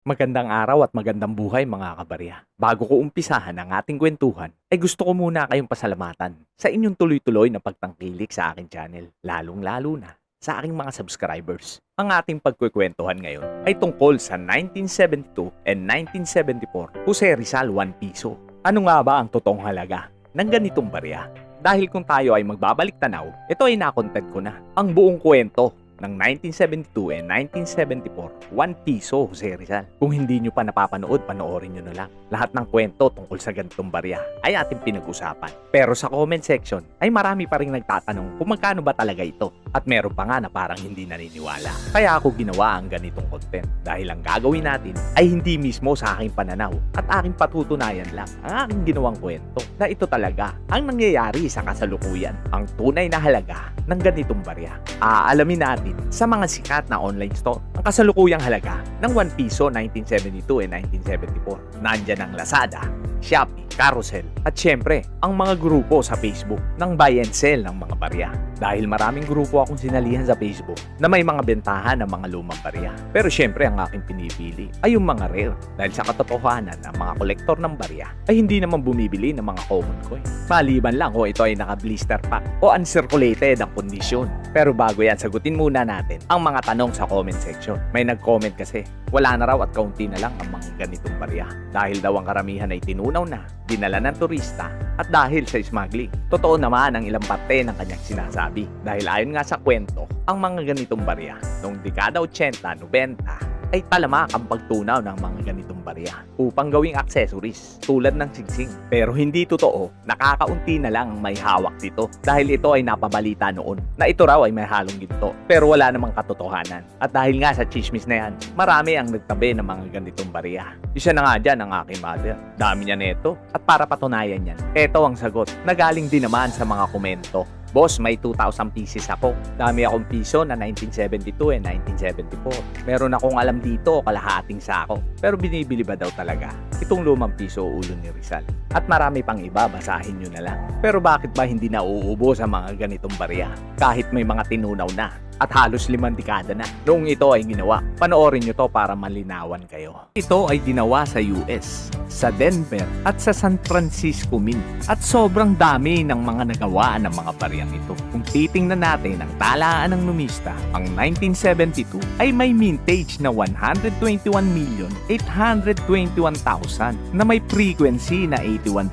Magandang araw at magandang buhay mga kabarya. Bago ko umpisahan ang ating kwentuhan, ay gusto ko muna kayong pasalamatan sa inyong tuloy-tuloy na pagtangkilik sa aking channel, lalong-lalo na sa aking mga subscribers. Ang ating pagkukwentuhan ngayon ay tungkol sa 1972 and 1974 Jose Rizal 1 piso. Ano nga ba ang totoong halaga ng ganitong barya? Dahil kung tayo ay magbabalik tanaw, ito ay nakontent ko na ang buong kwento ng 1972 and 1974, 1 piso Jose Rizal. Kung hindi nyo pa napapanood, panoorin nyo na lang. Lahat ng kwento tungkol sa ganitong barya ay ating pinag-usapan. Pero sa comment section ay marami pa rin nagtatanong kung magkano ba talaga ito. At meron pa nga na parang hindi naniniwala. Kaya ako ginawa ang ganitong content. Dahil ang gagawin natin ay hindi mismo sa aking pananaw at aking patutunayan lang ang aking ginawang kwento na ito talaga ang nangyayari sa kasalukuyan. Ang tunay na halaga ng ganitong barya. Aalamin natin sa mga sikat na online store ang kasalukuyang halaga ng 1 piso 1972 and 1974. Nandyan ang Lazada, Shopee, Carousel at syempre ang mga grupo sa Facebook ng buy and sell ng mga barya. Dahil maraming grupo akong sinalihan sa Facebook na may mga bentahan ng mga lumang barya. Pero syempre ang aking pinipili ay yung mga rare dahil sa katotohanan ang mga kolektor ng barya ay hindi naman bumibili ng mga common coin. Maliban lang kung ito ay naka-blister pack o uncirculated ang kondisyon. Pero bago yan, sagutin muna natin ang mga tanong sa comment section. May nag-comment kasi, wala na raw at kaunti na lang ang mga ganitong barya. Dahil daw ang karamihan ay tinunaw na, dinala ng turista, at dahil sa smuggling. Totoo naman ang ilang parte ng kanyang sinasabi. Dahil ayon nga sa kwento, ang mga ganitong barya noong dekada 80, 90, ay talamak ang pagtunaw ng mga ganitong barya upang gawing accessories tulad ng singsing. Pero hindi totoo, nakakaunti na lang ang may hawak dito dahil ito ay napabalita noon na ito raw ay may halong ginto pero wala namang katotohanan. At dahil nga sa chismis na yan, marami ang nagtabi ng mga ganitong barya. Isa na nga dyan ang aking mother. Dami niya neto at para patunayan yan, ito ang sagot na galing din naman sa mga komento. Boss, may 2,000 pieces ako. Dami akong piso na 1972 and 1974. Meron akong alam dito, kalahating sako. Pero binibili ba daw talaga itong lumang piso ulo ni Rizal? At marami pang iba, basahin nyo na lang. Pero bakit ba hindi nauubos ang mga ganitong barya? Kahit may mga tinunaw na at halos 5 dekada na noong ito ay ginawa. Panoorin nyo to para malinawan kayo. Ito ay ginawa sa US, sa Denver at sa San Francisco Mint. At sobrang dami ng mga nagawa ng mga baryang ito. Kung titingnan natin ang talaan ng numista, ang 1972 ay may mintage na 121,821,000 na may frequency na 81%.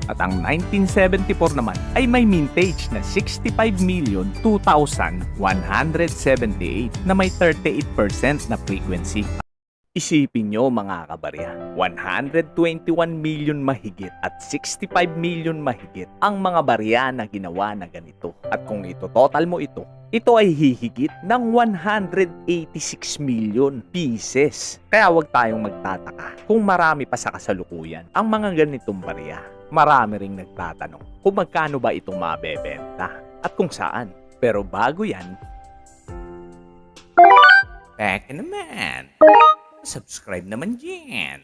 At ang 1974 naman ay may mintage na 65,02,178 na may 38% na frequency. Isipin nyo mga kabarya, 121 million mahigit at 65 million mahigit ang mga barya na ginawa na ganito. At kung ito total mo ito ay hihigit ng 186 million pieces. Kaya wag tayong magtataka kung marami pa sa kasalukuyan ang mga ganitong barya. Marami ring nagtatanong kung magkano ba itong mabebenta at kung saan. Pero bago yan, back naman. Subscribe naman dyan.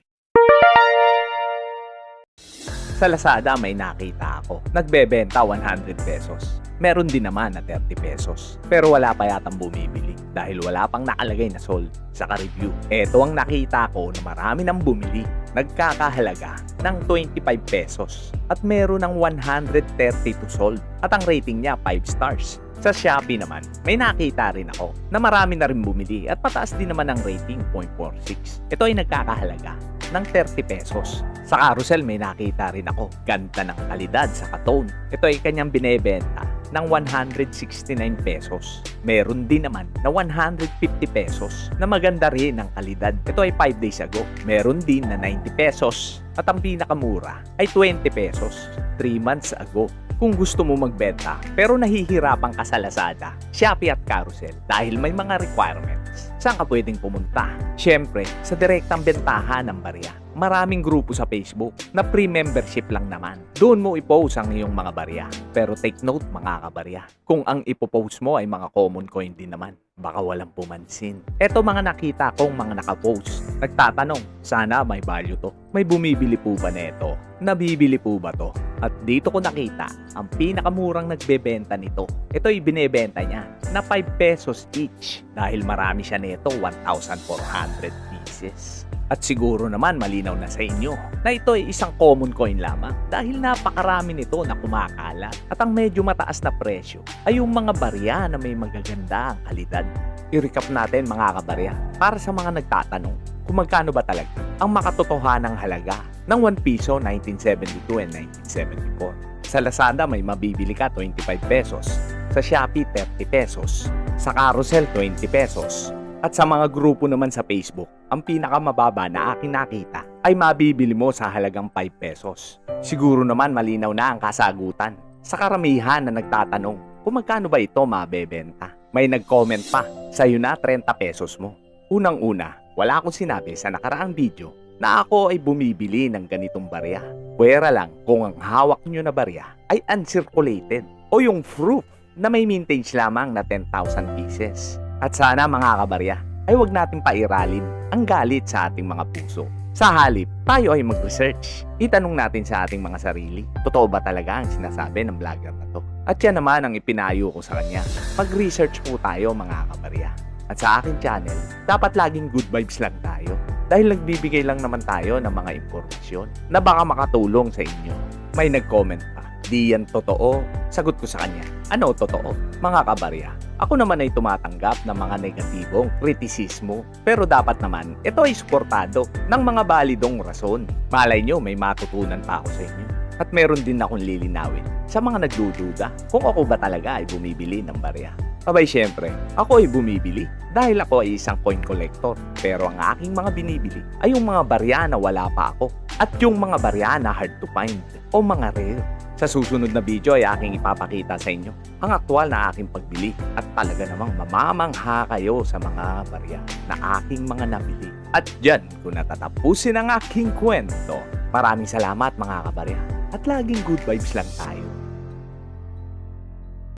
Sa Lazada may nakita ako. Nagbebenta 100 pesos. Meron din naman na 30 pesos. Pero wala pa yatang bumibili dahil wala pang nakalagay na sold sa ka-review. Ito ang nakita ko na marami nang bumili. Nagkakahalaga ng 25 pesos. At meron ng 132 sold. At ang rating niya 5 stars. Sa Shopee naman, may nakita rin ako na marami na rin bumili at pataas din naman ang rating 0.46. Ito ay nagkakahalaga ng 30 pesos. Sa Carousel may nakita rin ako. Ganda ng kalidad sa katone. Ito ay kanyang binebenta ng 169 pesos. Meron din naman na 150 pesos na maganda rin ang kalidad. Ito ay 5 days ago. Meron din na 90 pesos. At ang pinakamura ay 20 pesos 3 months ago. Kung gusto mo magbenta pero nahihirapan ka sa Lazada, Shopee at Carousel dahil may mga requirements, saan ka pwedeng pumunta? Siyempre, sa direktang bentahan ng barya. Maraming grupo sa Facebook na free membership lang naman. Doon mo i-post ang iyong mga barya. Pero take note mga kabarya, kung ang ipopost mo ay mga common coin din naman, baka walang pumansin. Eto mga nakita kong mga nakapost. Nagtatanong, sana may value to. May bumibili po ba neto? Nabibili po ba to? At dito ko nakita, ang pinakamurang nagbebenta nito. Ito ay binebenta niya na 5 pesos each. Dahil marami siya neto, 1,400 pieces. At siguro naman malinaw na sa inyo na ito ay isang common coin lamang dahil napakarami nito na kumakalat at ang medyo mataas na presyo ay yung mga barya na may magaganda ang kalidad. I-recap natin mga kabarya para sa mga nagtatanong kung magkano ba talaga ang makatotohanang halaga ng 1 piso 1972 and 1974. Sa Lazada may mabibili ka 25 pesos, sa Shopee 30 pesos, sa Carousel 20 pesos, at sa mga grupo naman sa Facebook, ang pinakamababa na aking nakita ay mabibili mo sa halagang 5 pesos. Siguro naman malinaw na ang kasagutan sa karamihan na nagtatanong kung magkano ba ito mabebenta. May nag-comment pa, sa'yo na 30 pesos mo. Unang-una, wala akong sinabi sa nakaraang video na ako ay bumibili ng ganitong barya. Pwera lang kung ang hawak nyo na barya ay uncirculated o yung proof na may mintage lamang na 10,000 pieces. At sana mga kabarya ay huwag nating pairalin ang galit sa ating mga puso. Sa halip, tayo ay mag-research. Itanong natin sa ating mga sarili, totoo ba talaga ang sinasabi ng vlogger na to? At yan naman ang ipinayo ko sa kanya. Mag-research po tayo mga kabarya. At sa aking channel, dapat laging good vibes lang tayo. Dahil nagbibigay lang naman tayo ng mga impormasyon na baka makatulong sa inyo. May nag-comment pa, di yan totoo. Sagot ko sa kanya, ano totoo? Mga kabarya, ako naman ay tumatanggap ng mga negatibong kritisismo. Pero dapat naman, ito ay suportado ng mga balidong rason. Malay nyo, may matutunan pa ako sa inyo. At meron din akong lilinawin sa mga nagdududa kung ako ba talaga ay bumibili ng barya. Abay syempre, ako ay bumibili dahil ako ay isang coin collector. Pero ang aking mga binibili ay yung mga barya na wala pa ako at yung mga barya na hard to find o mga rare. Sa susunod na video ay aking ipapakita sa inyo ang aktual na aking pagbili at talaga namang mamamangha kayo sa mga barya na aking mga nabili. At dyan ko natatapusin ang aking kwento. Maraming salamat mga kabarya at laging good vibes lang tayo.